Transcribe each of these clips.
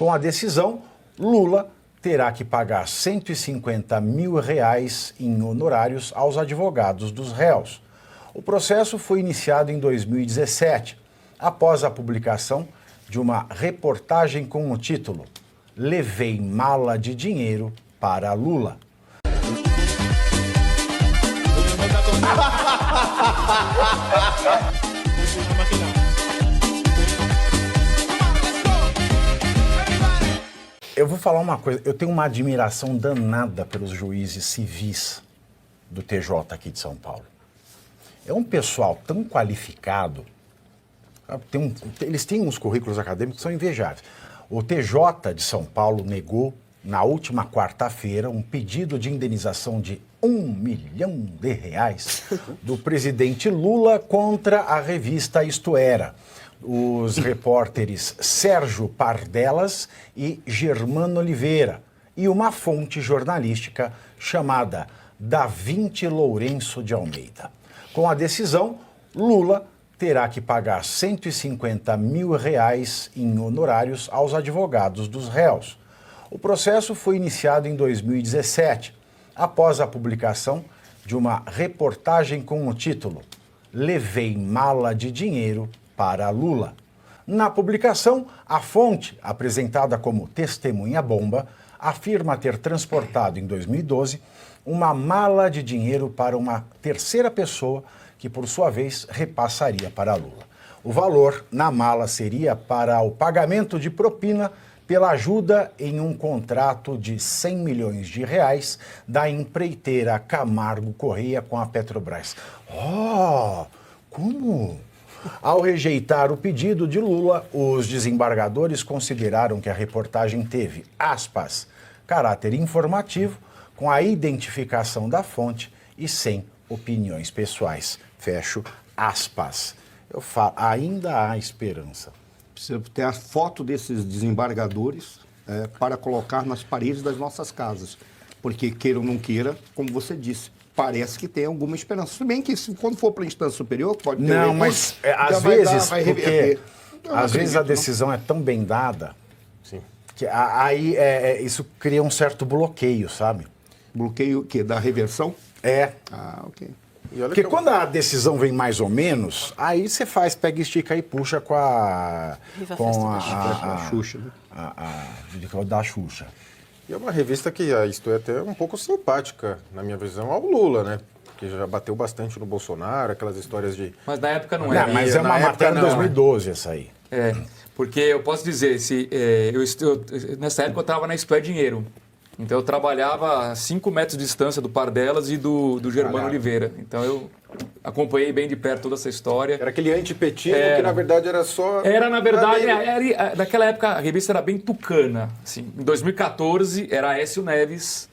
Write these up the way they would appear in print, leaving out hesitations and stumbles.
Com a decisão, Lula terá que pagar R$150 mil em honorários aos advogados dos réus. O processo foi iniciado em 2017, após a publicação de uma reportagem com o título "Levei mala de dinheiro para Lula". Eu vou falar uma coisa, eu tenho uma admiração danada pelos juízes civis do TJ aqui de São Paulo. É um pessoal tão qualificado, eles têm uns currículos acadêmicos que são invejáveis. O TJ de São Paulo negou, na última quarta-feira, um pedido de indenização de R$1 milhão do presidente Lula contra a revista Isto Era. Os repórteres Sérgio Pardelas e Germano Oliveira e uma fonte jornalística chamada Da Vinci Lourenço de Almeida. Com a decisão, Lula terá que pagar R$150 mil em honorários aos advogados dos réus. O processo foi iniciado em 2017, após a publicação de uma reportagem com o título "Levei mala de dinheiro para Lula". Na publicação, a fonte, apresentada como testemunha-bomba, afirma ter transportado em 2012 uma mala de dinheiro para uma terceira pessoa que, por sua vez, repassaria para Lula. O valor na mala seria para o pagamento de propina pela ajuda em um contrato de R$100 milhões da empreiteira Camargo Correia com a Petrobras. Oh, como? Ao rejeitar o pedido de Lula, os desembargadores consideraram que a reportagem teve, aspas, caráter informativo, com a identificação da fonte e sem opiniões pessoais. Fecho aspas. Eu falo, ainda há esperança. Precisa ter a foto desses desembargadores para colocar nas paredes das nossas casas. Porque, queira ou não queira, como você disse, parece que tem alguma esperança. Se bem que, quando for para a instância superior, pode ter... Não, mas às vezes, porque às vezes a decisão é tão bem dada, sim, que aí isso cria um certo bloqueio, sabe? Bloqueio o quê? Da reversão? É. Ah, ok. Porque quando a decisão vem mais ou menos, aí você pega, estica e puxa com a Xuxa, né? Da Xuxa. E é uma revista que Isto é até um pouco simpática, na minha visão, ao Lula, né? Que já bateu bastante no Bolsonaro, aquelas histórias de... Mas na época não era. Não, mas é uma matéria de 2012 essa aí. É, porque eu posso dizer, nessa época eu estava na Isto é Dinheiro. Então eu trabalhava a 5 metros de distância do Pardelas e do Germano Oliveira. Então eu acompanhei bem de perto toda essa história. Era aquele antipetismo que na verdade era só... Na verdade, naquela época a revista era bem tucana. Assim, em 2014 era Aécio Neves.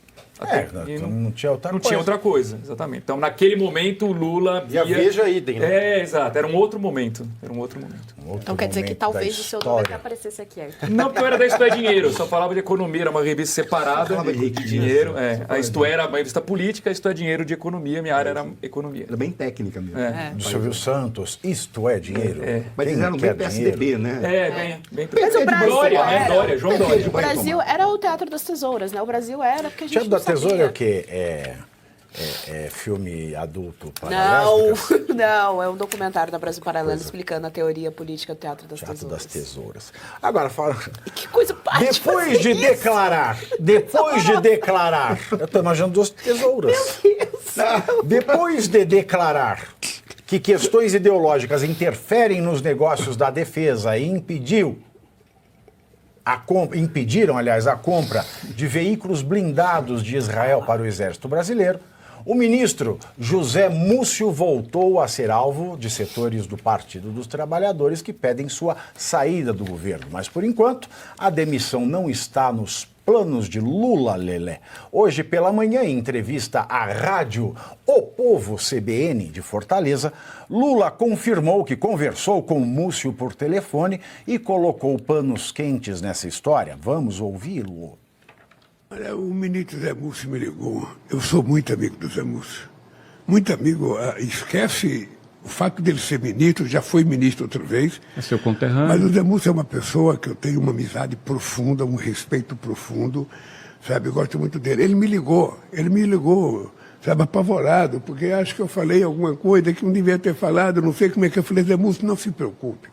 Não tinha outra coisa, exatamente. Então, naquele momento, o Lula via... E a Veja idem, né? Exato. Era um outro momento. Então quer dizer que talvez o seu nome até aparecesse aqui, Arthur. Não, porque eu era da Isto é Dinheiro. Eu só falava de economia, era uma revista separada de dinheiro. A Isto era uma revista política, a Isto é Dinheiro de economia. Minha área era economia. Era bem técnica mesmo. Do Silvio Santos, Isto é Dinheiro. Mas eles eram bem PSDB, né? Bem Mas o Brasil João Dória. O Brasil era o Teatro das Tesouras, né? O Brasil era porque a gente não Tesoura sabia. é o quê? É filme adulto para lésbicas? Não, é um documentário da Brasil Paralelo explicando a teoria política do Teatro das Tesouras. Agora, fala... Que coisa prática. Depois de declarar, eu estou imaginando 2 tesouras. Meu Deus. Depois de declarar que questões ideológicas interferem nos negócios da defesa e impediram, aliás, a compra de veículos blindados de Israel para o Exército Brasileiro, o ministro José Múcio voltou a ser alvo de setores do Partido dos Trabalhadores que pedem sua saída do governo. Mas, por enquanto, a demissão não está nos planos de Lula, Lelé. Hoje pela manhã, em entrevista à rádio O Povo CBN de Fortaleza, Lula confirmou que conversou com Múcio por telefone e colocou panos quentes nessa história. Vamos ouvi-lo. Olha, o ministro Zé Múcio me ligou. Eu sou muito amigo do Zé Múcio. Muito amigo. Esquece O fato dele ser ministro, já foi ministro outra vez. É seu conterrâneo. Mas o Zé Múcio é uma pessoa que eu tenho uma amizade profunda, um respeito profundo, sabe? Eu gosto muito dele. Ele me ligou, sabe, apavorado, porque acho que eu falei alguma coisa que não devia ter falado, não sei como é que eu falei. Zé Múcio, não se preocupe.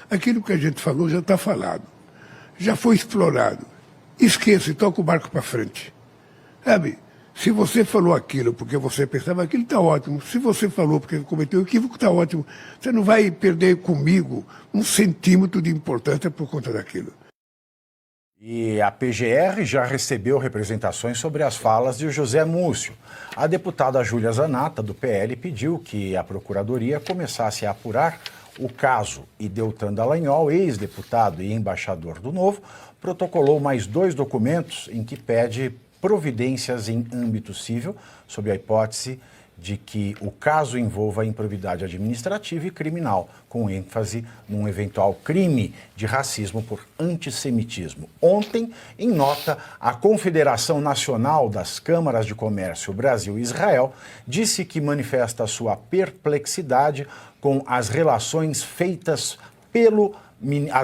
Aquilo que a gente falou já está falado, já foi explorado. Esqueça e toca o barco para frente. Sabe? Se você falou aquilo porque você pensava aquilo, está ótimo. Se você falou porque cometeu equívoco, está ótimo. Você não vai perder comigo 1 centímetro de importância por conta daquilo. E a PGR já recebeu representações sobre as falas de José Múcio. A deputada Júlia Zanatta, do PL, pediu que a Procuradoria começasse a apurar o caso. E Deltan Dallagnol, ex-deputado e embaixador do Novo, protocolou mais 2 documentos em que pede providências em âmbito civil, sob a hipótese de que o caso envolva improbidade administrativa e criminal, com ênfase num eventual crime de racismo por antissemitismo. Ontem, em nota, a Confederação Nacional das Câmaras de Comércio Brasil e Israel disse que manifesta sua perplexidade com as revelações feitas pelo ministro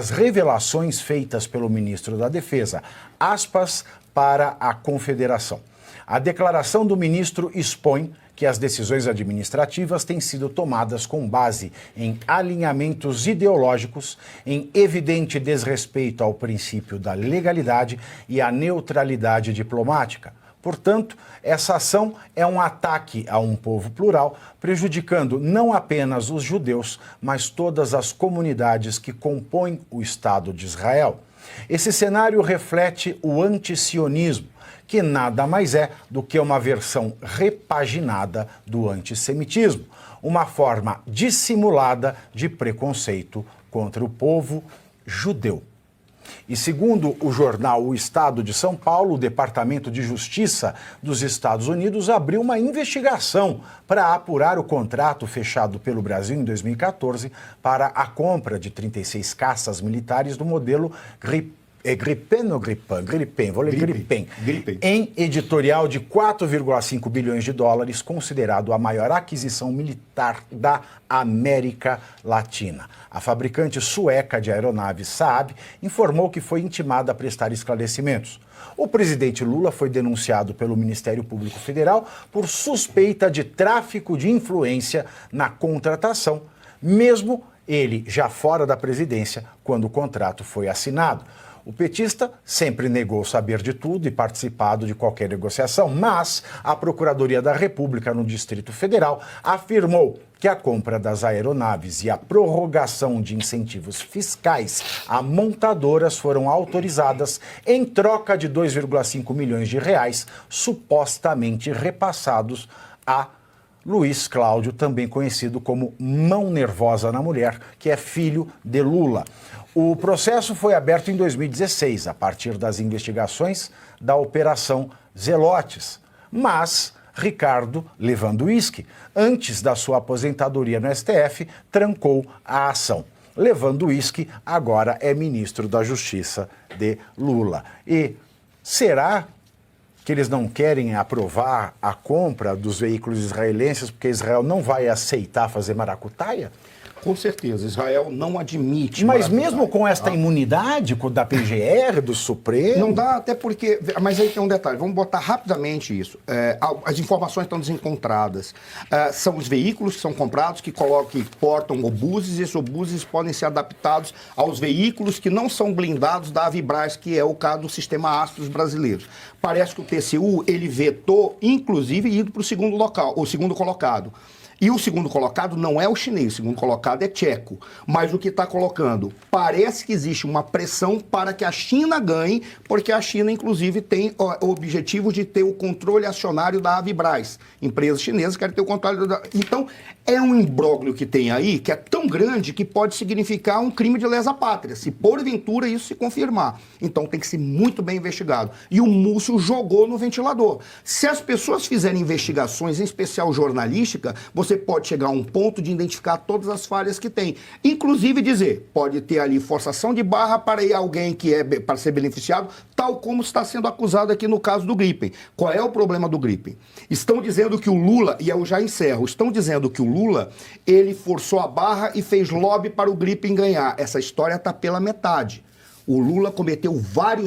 da Defesa, aspas, para a Confederação. A declaração do ministro expõe que as decisões administrativas têm sido tomadas com base em alinhamentos ideológicos, em evidente desrespeito ao princípio da legalidade e à neutralidade diplomática. Portanto, essa ação é um ataque a um povo plural, prejudicando não apenas os judeus, mas todas as comunidades que compõem o Estado de Israel. Esse cenário reflete o antisionismo, que nada mais é do que uma versão repaginada do antissemitismo, uma forma dissimulada de preconceito contra o povo judeu. E segundo o jornal O Estado de São Paulo, o Departamento de Justiça dos Estados Unidos abriu uma investigação para apurar o contrato fechado pelo Brasil em 2014 para a compra de 36 caças militares do modelo Gripen ou Gripen? Gripen, vou ler Gripen. Em editorial de 4,5 bilhões de dólares, considerado a maior aquisição militar da América Latina. A fabricante sueca de aeronaves Saab informou que foi intimada a prestar esclarecimentos. O presidente Lula foi denunciado pelo Ministério Público Federal por suspeita de tráfico de influência na contratação, mesmo ele já fora da presidência quando o contrato foi assinado. O petista sempre negou saber de tudo e participado de qualquer negociação, mas a Procuradoria da República no Distrito Federal afirmou que a compra das aeronaves e a prorrogação de incentivos fiscais a montadoras foram autorizadas em troca de 2,5 milhões de reais, supostamente repassados a Luiz Cláudio, também conhecido como Mão Nervosa na Mulher, que é filho de Lula. O processo foi aberto em 2016, a partir das investigações da Operação Zelotes. Mas Ricardo Lewandowski, antes da sua aposentadoria no STF, trancou a ação. Lewandowski agora é ministro da Justiça de Lula. E será que eles não querem aprovar a compra dos veículos israelenses porque Israel não vai aceitar fazer maracutaia? Com certeza, Israel não admite. Mas mesmo com esta imunidade da PGR, do Supremo... Não dá, até porque... Mas aí tem um detalhe, vamos botar rapidamente isso. As informações estão desencontradas. São os veículos que são comprados, que portam obuses, e esses obuses podem ser adaptados aos veículos que não são blindados da Avibraz, que é o caso do sistema Astros brasileiro. Parece que o TCU, ele vetou, inclusive, indo para o segundo colocado. E o segundo colocado não é o chinês, o segundo colocado é tcheco. Mas o que está colocando? Parece que existe uma pressão para que a China ganhe, porque a China, inclusive, tem o objetivo de ter o controle acionário da Avibraz. Empresas chinesas querem ter o controle da... Então, é um imbróglio que tem aí, que é tão grande que pode significar um crime de lesa pátria, se porventura isso se confirmar. Então, tem que ser muito bem investigado. E o Múcio jogou no ventilador. Se as pessoas fizerem investigações, em especial jornalística, você você pode chegar a um ponto de identificar todas as falhas que tem. Inclusive dizer, pode ter ali forçação de barra para ir alguém que é para ser beneficiado, tal como está sendo acusado aqui no caso do Gripen. Qual é o problema do Gripen? Estão dizendo que o Lula, e eu já encerro, estão dizendo que o Lula, ele forçou a barra e fez lobby para o Gripen ganhar. Essa história está pela metade. O Lula cometeu vários